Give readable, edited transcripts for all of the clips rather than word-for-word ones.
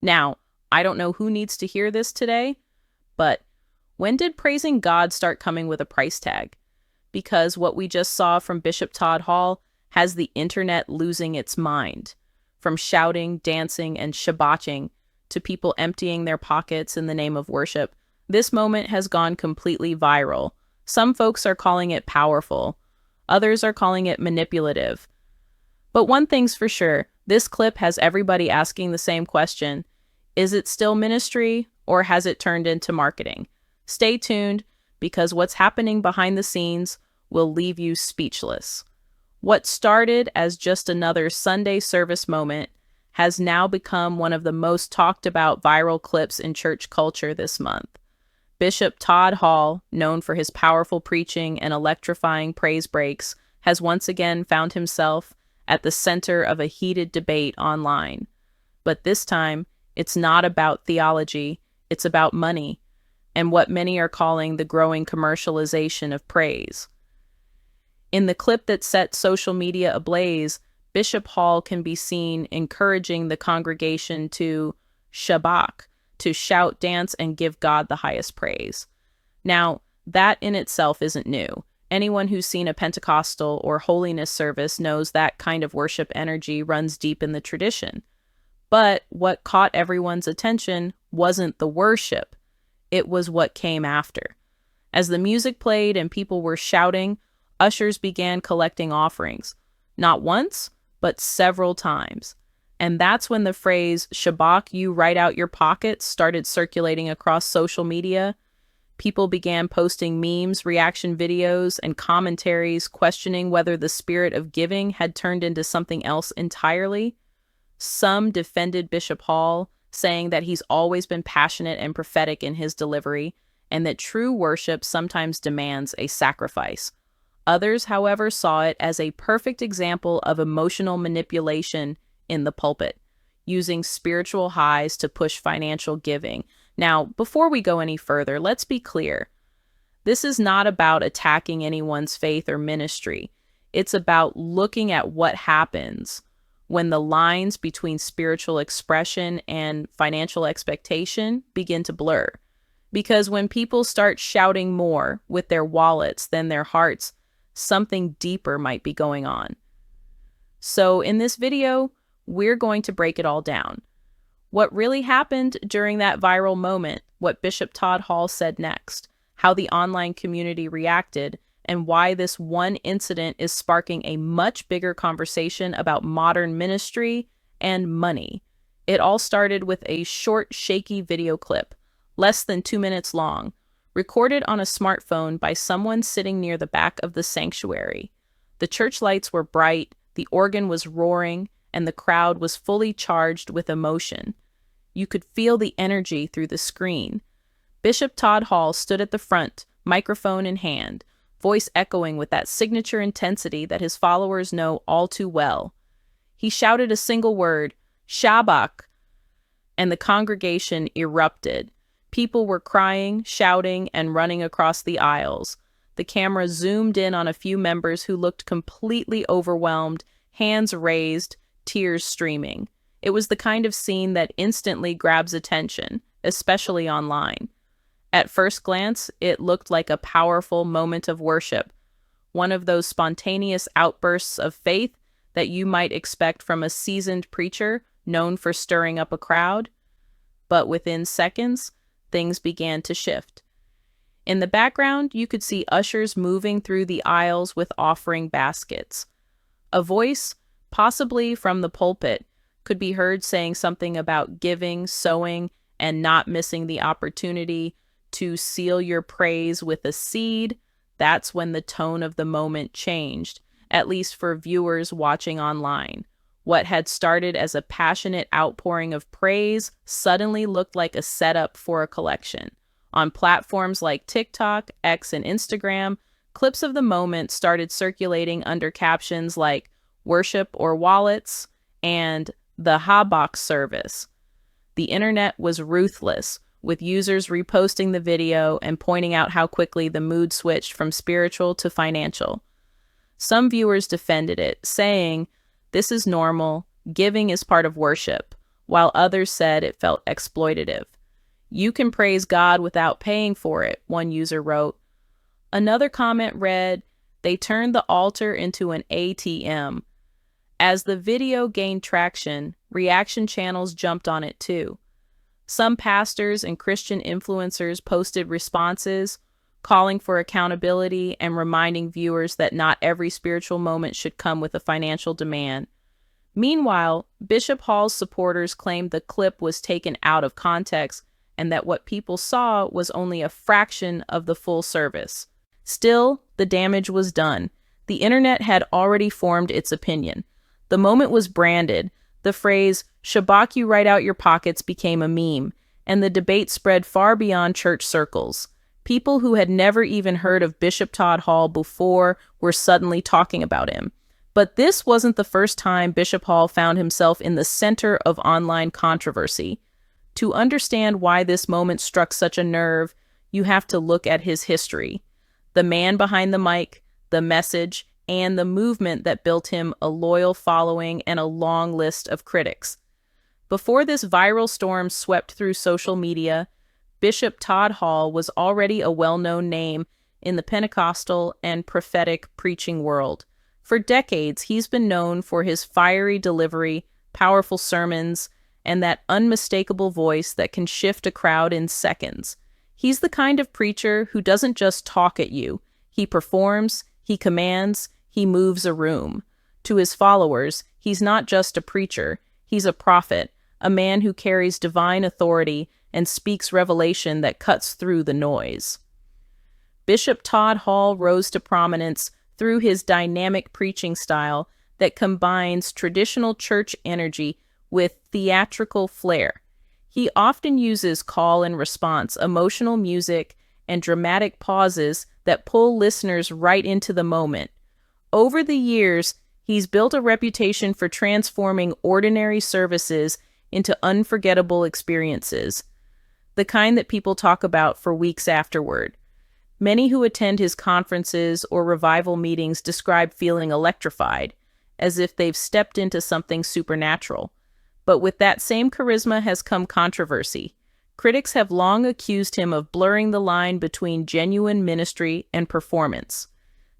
Now, I don't know who needs to hear this today, but when did praising God start coming with a price tag? Because what we just saw from Bishop Todd Hall has the internet losing its mind. From shouting, dancing, and shabaching to people emptying their pockets in the name of worship, this moment has gone completely viral. Some folks are calling it powerful. Others are calling it manipulative. But one thing's for sure, this clip has everybody asking the same question. Is it still ministry, or has it turned into marketing? Stay tuned, because what's happening behind the scenes will leave you speechless. What started as just another Sunday service moment has now become one of the most talked about viral clips in church culture this month. Bishop Todd Hall, known for his powerful preaching and electrifying praise breaks, has once again found himself at the center of a heated debate online. But this time, it's not about theology, it's about money, and what many are calling the growing commercialization of praise. In the clip that set social media ablaze, Bishop Hall can be seen encouraging the congregation to shabach, to shout, dance, and give God the highest praise. Now, that in itself isn't new. Anyone who's seen a Pentecostal or holiness service knows that kind of worship energy runs deep in the tradition. But what caught everyone's attention wasn't the worship. It was what came after. As the music played and people were shouting, ushers began collecting offerings. Not once, but several times. And that's when the phrase, "Shabach you right out your pockets," started circulating across social media. People began posting memes, reaction videos, and commentaries questioning whether the spirit of giving had turned into something else entirely. Some defended Bishop Hall, saying that he's always been passionate and prophetic in his delivery, and that true worship sometimes demands a sacrifice. Others, however, saw it as a perfect example of emotional manipulation in the pulpit, using spiritual highs to push financial giving. Now, before we go any further, let's be clear. This is not about attacking anyone's faith or ministry. It's about looking at what happens when the lines between spiritual expression and financial expectation begin to blur. Because when people start shouting more with their wallets than their hearts, something deeper might be going on. So in this video, we're going to break it all down. What really happened during that viral moment, what Bishop Todd Hall said next, how the online community reacted, and why this one incident is sparking a much bigger conversation about modern ministry and money. It all started with a short, shaky video clip, less than 2 minutes long, recorded on a smartphone by someone sitting near the back of the sanctuary. The church lights were bright, the organ was roaring, and the crowd was fully charged with emotion. You could feel the energy through the screen. Bishop Todd Hall stood at the front, microphone in hand, voice echoing with that signature intensity that his followers know all too well. He shouted a single word, "Shabach," and the congregation erupted. People were crying, shouting, and running across the aisles. The camera zoomed in on a few members who looked completely overwhelmed, hands raised, tears streaming. It was the kind of scene that instantly grabs attention, especially online. At first glance, it looked like a powerful moment of worship, one of those spontaneous outbursts of faith that you might expect from a seasoned preacher known for stirring up a crowd. But within seconds, things began to shift. In the background, you could see ushers moving through the aisles with offering baskets. A voice, possibly from the pulpit, could be heard saying something about giving, sowing, and not missing the opportunity to seal your praise with a seed. That's when the tone of the moment changed, at least for viewers watching online. What had started as a passionate outpouring of praise suddenly looked like a setup for a collection. On platforms like TikTok, X, and Instagram, clips of the moment started circulating under captions like "worship or wallets" and "the Habach service." The internet was ruthless, with users reposting the video and pointing out how quickly the mood switched from spiritual to financial. Some viewers defended it, saying, "This is normal, giving is part of worship," while others said it felt exploitative. "You can praise God without paying for it," one user wrote. Another comment read, "They turned the altar into an ATM." As the video gained traction, reaction channels jumped on it too. Some pastors and Christian influencers posted responses, calling for accountability and reminding viewers that not every spiritual moment should come with a financial demand. Meanwhile, Bishop Hall's supporters claimed the clip was taken out of context and that what people saw was only a fraction of the full service. Still, the damage was done. The internet had already formed its opinion. The moment was branded. The phrase, "Shabak you right out your pockets," became a meme, and the debate spread far beyond church circles. People who had never even heard of Bishop Todd Hall before were suddenly talking about him. But this wasn't the first time Bishop Hall found himself in the center of online controversy. To understand why this moment struck such a nerve, you have to look at his history. The man behind the mic, the message, and the movement that built him a loyal following and a long list of critics. Before this viral storm swept through social media, Bishop Todd Hall was already a well-known name in the Pentecostal and prophetic preaching world. For decades, he's been known for his fiery delivery, powerful sermons, and that unmistakable voice that can shift a crowd in seconds. He's the kind of preacher who doesn't just talk at you. He performs, he commands, he moves a room. To his followers, he's not just a preacher, he's a prophet, a man who carries divine authority and speaks revelation that cuts through the noise. Bishop Todd Hall rose to prominence through his dynamic preaching style that combines traditional church energy with theatrical flair. He often uses call and response, emotional music, and dramatic pauses that pull listeners right into the moment. Over the years, he's built a reputation for transforming ordinary services into unforgettable experiences, the kind that people talk about for weeks afterward. Many who attend his conferences or revival meetings describe feeling electrified, as if they've stepped into something supernatural. But with that same charisma has come controversy. Critics have long accused him of blurring the line between genuine ministry and performance.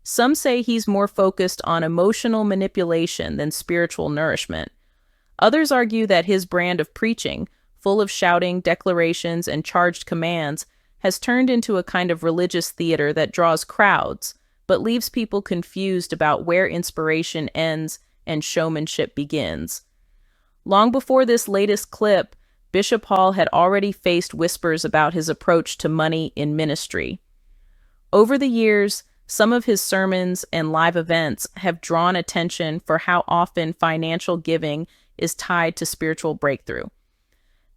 Some say he's more focused on emotional manipulation than spiritual nourishment. Others argue that his brand of preaching, full of shouting, declarations, and charged commands, has turned into a kind of religious theater that draws crowds, but leaves people confused about where inspiration ends and showmanship begins. Long before this latest clip, Bishop Hall had already faced whispers about his approach to money in ministry. Over the years, some of his sermons and live events have drawn attention for how often financial giving is tied to spiritual breakthrough.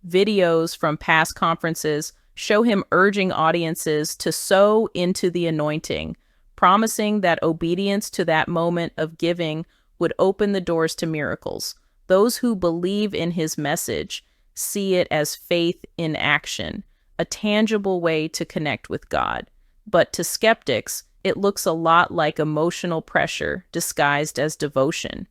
Videos from past conferences show him urging audiences to sow into the anointing, promising that obedience to that moment of giving would open the doors to miracles. Those who believe in his message see it as faith in action, a tangible way to connect with God. But to skeptics, it looks a lot like emotional pressure disguised as devotion.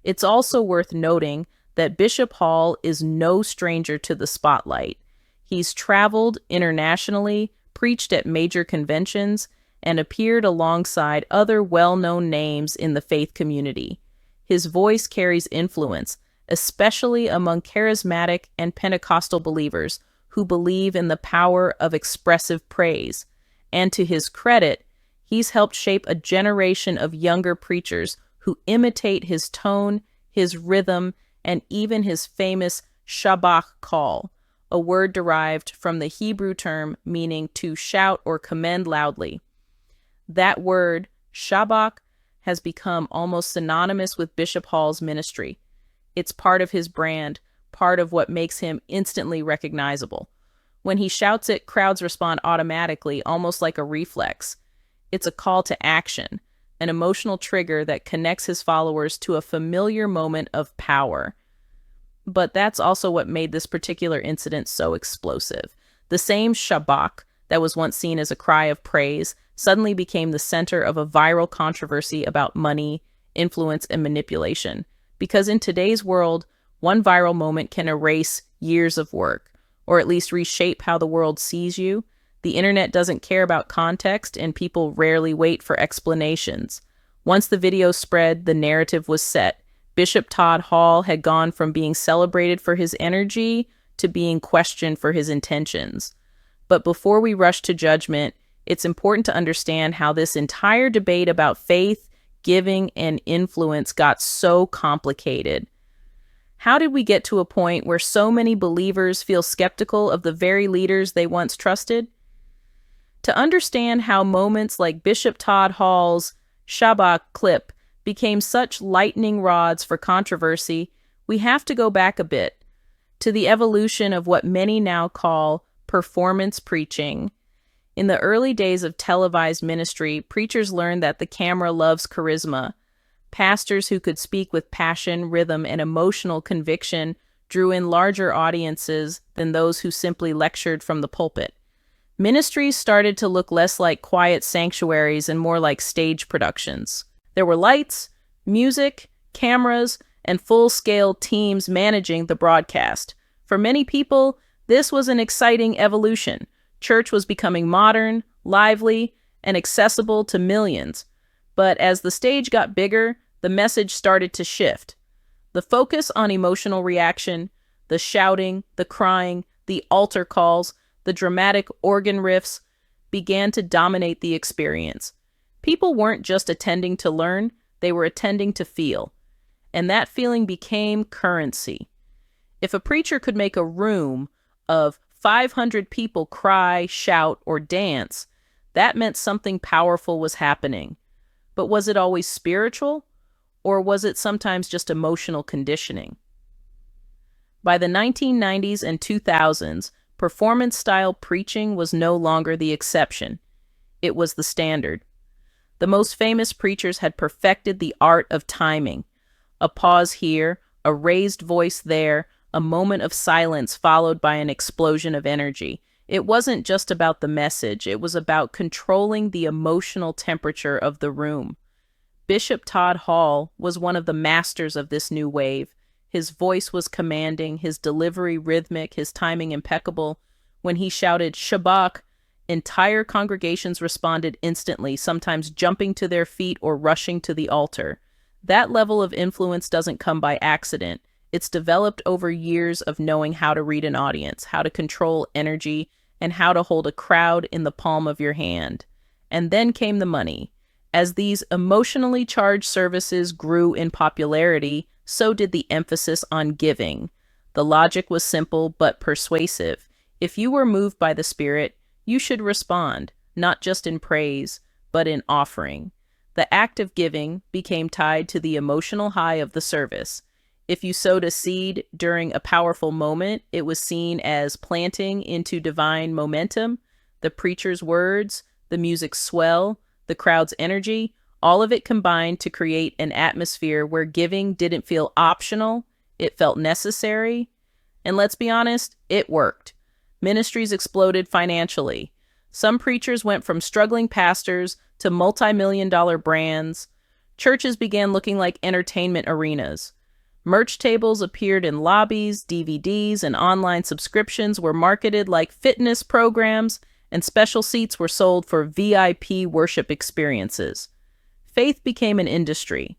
It's also worth noting that Bishop Hall is no stranger to the spotlight. He's traveled internationally, preached at major conventions, and appeared alongside other well-known names in the faith community. His voice carries influence, especially among charismatic and Pentecostal believers who believe in the power of expressive praise. And to his credit, he's helped shape a generation of younger preachers who imitate his tone, his rhythm, and even his famous Shabach call, a word derived from the Hebrew term meaning to shout or commend loudly. That word, Shabach, has become almost synonymous with Bishop Hall's ministry. It's part of his brand, part of what makes him instantly recognizable. When he shouts it, crowds respond automatically, almost like a reflex. It's a call to action, an emotional trigger that connects his followers to a familiar moment of power. But that's also what made this particular incident so explosive. The same Shabach that was once seen as a cry of praise suddenly became the center of a viral controversy about money, influence, and manipulation. Because in today's world, One viral moment can erase years of work, or at least reshape how the world sees you. The internet doesn't care about context, and people rarely wait for explanations. Once the video spread, the narrative was set. Bishop Todd Hall had gone from being celebrated for his energy to being questioned for his intentions. But before we rush to judgment, it's important to understand how this entire debate about faith, giving, and influence got so complicated. How did we get to a point where so many believers feel skeptical of the very leaders they once trusted? To understand how moments like Bishop Todd Hall's Shabbat clip became such lightning rods for controversy, we have to go back a bit to the evolution of what many now call performance preaching. In the early days of televised ministry, preachers learned that the camera loves charisma. Pastors who could speak with passion, rhythm, and emotional conviction drew in larger audiences than those who simply lectured from the pulpit. Ministries started to look less like quiet sanctuaries and more like stage productions. There were lights, music, cameras, and full-scale teams managing the broadcast. For many people, this was an exciting evolution. Church was becoming modern, lively, and accessible to millions. But as the stage got bigger, the message started to shift. The focus on emotional reaction, the shouting, the crying, the altar calls, the dramatic organ riffs began to dominate the experience. People weren't just attending to learn, they were attending to feel. And that feeling became currency. If a preacher could make a room of 500 people cry, shout, or dance, that meant something powerful was happening. But was it always spiritual, or was it sometimes just emotional conditioning? By the 1990s and 2000s, performance-style preaching was no longer the exception. It was the standard. The most famous preachers had perfected the art of timing. A pause here, a raised voice there, a moment of silence followed by an explosion of energy. It wasn't just about the message, it was about controlling the emotional temperature of the room. Bishop Todd Hall was one of the masters of this new wave. His voice was commanding, his delivery rhythmic, his timing impeccable. When he shouted Shabbat, entire congregations responded instantly, sometimes jumping to their feet or rushing to the altar. That level of influence doesn't come by accident. It's developed over years of knowing how to read an audience, how to control energy, and how to hold a crowd in the palm of your hand. And then came the money. As these emotionally charged services grew in popularity, so did the emphasis on giving. The logic was simple but persuasive. If you were moved by the Spirit, you should respond, not just in praise, but in offering. The act of giving became tied to the emotional high of the service. If you sowed a seed during a powerful moment, it was seen as planting into divine momentum. The preacher's words, the music's swell, the crowd's energy, all of it combined to create an atmosphere where giving didn't feel optional, it felt necessary. And let's be honest, it worked. Ministries exploded financially. Some preachers went from struggling pastors to multi-million-dollar brands. Churches began looking like entertainment arenas. Merch tables appeared in lobbies, DVDs and online subscriptions were marketed like fitness programs, and special seats were sold for VIP worship experiences. Faith became an industry.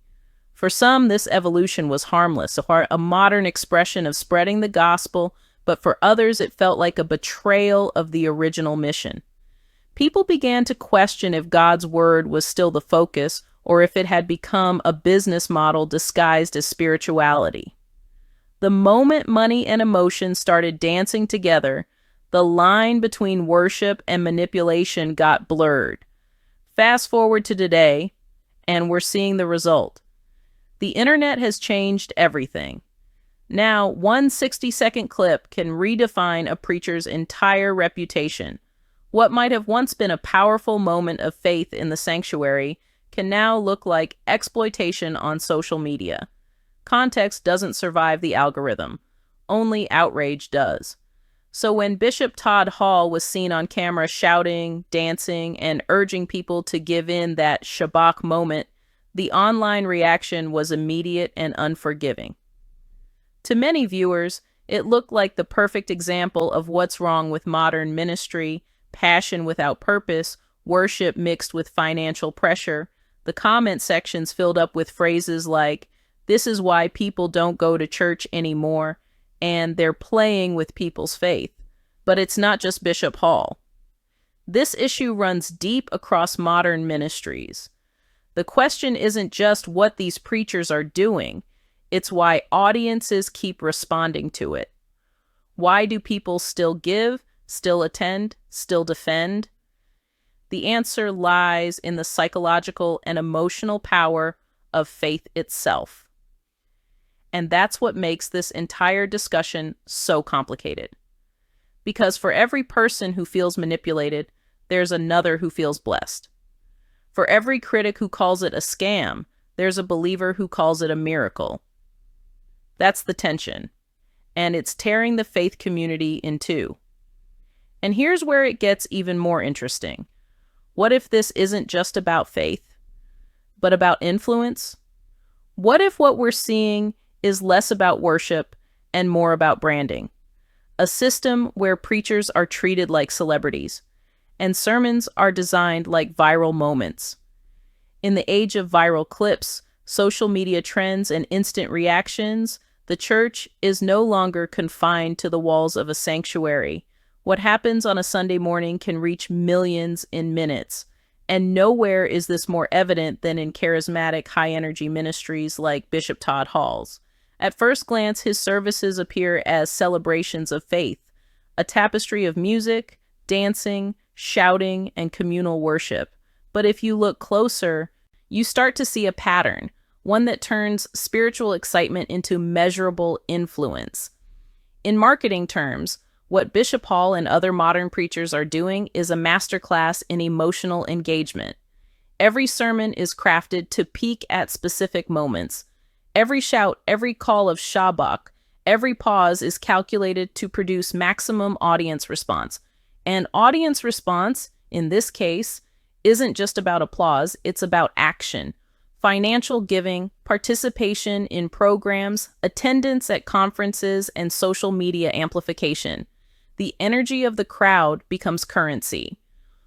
For some, this evolution was harmless, a modern expression of spreading the gospel, but for others it felt like a betrayal of the original mission. People began to question if God's word was still the focus, or if it had become a business model disguised as spirituality. The moment money and emotion started dancing together, the line between worship and manipulation got blurred. Fast forward to today, and we're seeing the result. The internet has changed everything. Now, one 60-second clip can redefine a preacher's entire reputation. What might have once been a powerful moment of faith in the sanctuary can now look like exploitation on social media. Context doesn't survive the algorithm. Only outrage does. So when Bishop Todd Hall was seen on camera shouting, dancing, and urging people to give in that Shabbat moment, the online reaction was immediate and unforgiving. To many viewers, it looked like the perfect example of what's wrong with modern ministry: passion without purpose, worship mixed with financial pressure. The comment sections filled up with phrases like, "This is why people don't go to church anymore," and "they're playing with people's faith." But it's not just Bishop Hall. This issue runs deep across modern ministries. The question isn't just what these preachers are doing, it's why audiences keep responding to it. Why do people still give, still attend, still defend? The answer lies in the psychological and emotional power of faith itself. And that's what makes this entire discussion so complicated. Because for every person who feels manipulated, there's another who feels blessed. For every critic who calls it a scam, there's a believer who calls it a miracle. That's the tension, and it's tearing the faith community in two. And here's where it gets even more interesting. What if this isn't just about faith, but about influence? What if what we're seeing is less about worship and more about branding? A system where preachers are treated like celebrities, and sermons are designed like viral moments. In the age of viral clips, social media trends, and instant reactions, the church is no longer confined to the walls of a sanctuary. What happens on a Sunday morning can reach millions in minutes, and nowhere is this more evident than in charismatic, high-energy ministries like Bishop Todd Hall's. At first glance, his services appear as celebrations of faith, a tapestry of music, dancing, shouting, and communal worship. But if you look closer, you start to see a pattern, one that turns spiritual excitement into measurable influence. In marketing terms, what Bishop Hall and other modern preachers are doing is a masterclass in emotional engagement. Every sermon is crafted to peak at specific moments. Every shout, every call of Shabbat, every pause is calculated to produce maximum audience response. And audience response, in this case, isn't just about applause, it's about action. Financial giving, participation in programs, attendance at conferences, and social media amplification. The energy of the crowd becomes currency.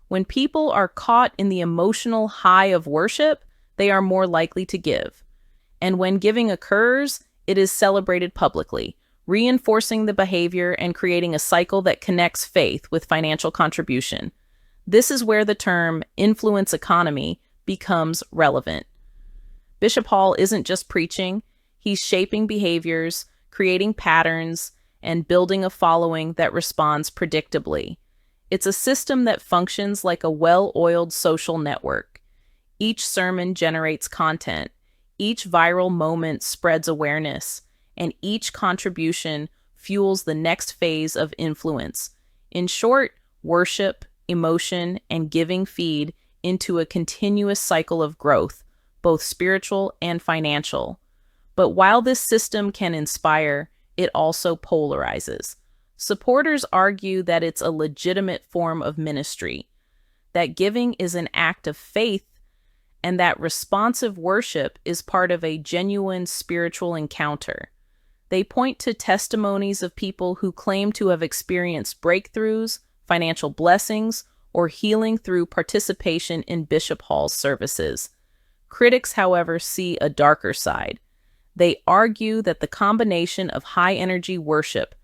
When people are caught in the emotional high of worship, they are more likely to give. And when giving occurs, it is celebrated publicly, reinforcing the behavior and creating a cycle that connects faith with financial contribution. This is where the term influence economy becomes relevant. Bishop Hall isn't just preaching, he's shaping behaviors, creating patterns, and building a following that responds predictably. It's a system that functions like a well-oiled social network. Each sermon generates content, each viral moment spreads awareness, and each contribution fuels the next phase of influence. In short, worship, emotion, and giving feed into a continuous cycle of growth, both spiritual and financial. But while this system can inspire, it also polarizes. Supporters argue that it's a legitimate form of ministry, that giving is an act of faith, and that responsive worship is part of a genuine spiritual encounter. They point to testimonies of people who claim to have experienced breakthroughs, financial blessings, or healing through participation in Bishop Hall's services. Critics, however, see a darker side. They argue that the combination of high-energy worship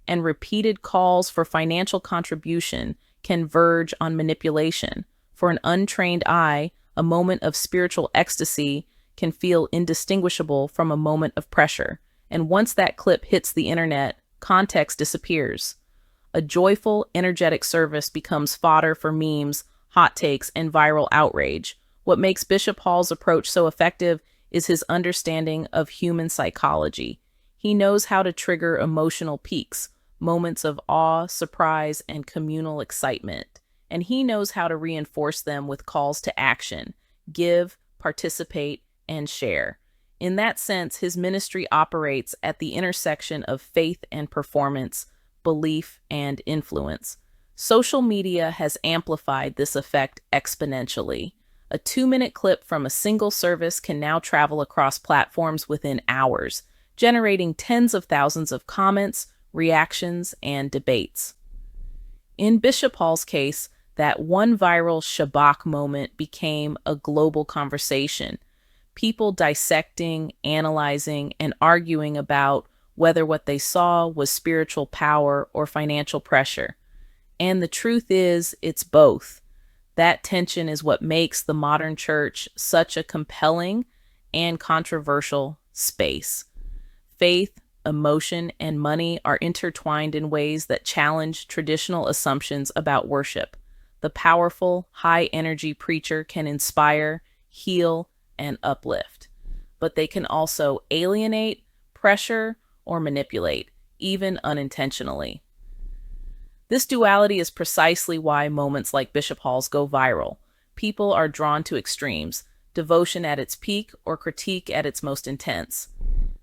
and repeated calls for financial contribution can verge on manipulation. For an untrained eye, a moment of spiritual ecstasy can feel indistinguishable from a moment of pressure. And once that clip hits the internet, context disappears. A joyful, energetic service becomes fodder for memes, hot takes, and viral outrage. What makes Bishop Hall's approach so effective is his understanding of human psychology. He knows how to trigger emotional peaks, moments of awe, surprise, and communal excitement. And he knows how to reinforce them with calls to action, give, participate, and share. In that sense, his ministry operates at the intersection of faith and performance, belief and influence. Social media has amplified this effect exponentially. A 2-minute clip from a single service can now travel across platforms within hours, generating tens of thousands of comments, reactions, and debates. In Bishop Hall's case, that one viral Shabbat moment became a global conversation. People dissecting, analyzing, and arguing about whether what they saw was spiritual power or financial pressure. And the truth is, it's both. That tension is what makes the modern church such a compelling and controversial space. Faith, emotion, and money are intertwined in ways that challenge traditional assumptions about worship. The powerful, high-energy preacher can inspire, heal, and uplift, but they can also alienate, pressure, or manipulate, even unintentionally. This duality is precisely why moments like Bishop Hall's go viral. People are drawn to extremes, devotion at its peak or critique at its most intense.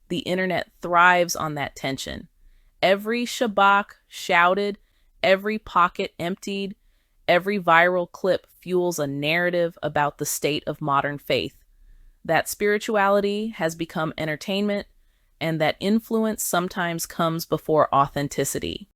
The internet thrives on that tension. Every Shabbat shouted, every pocket emptied, every viral clip fuels a narrative about the state of modern faith. That spirituality has become entertainment, and that influence sometimes comes before authenticity.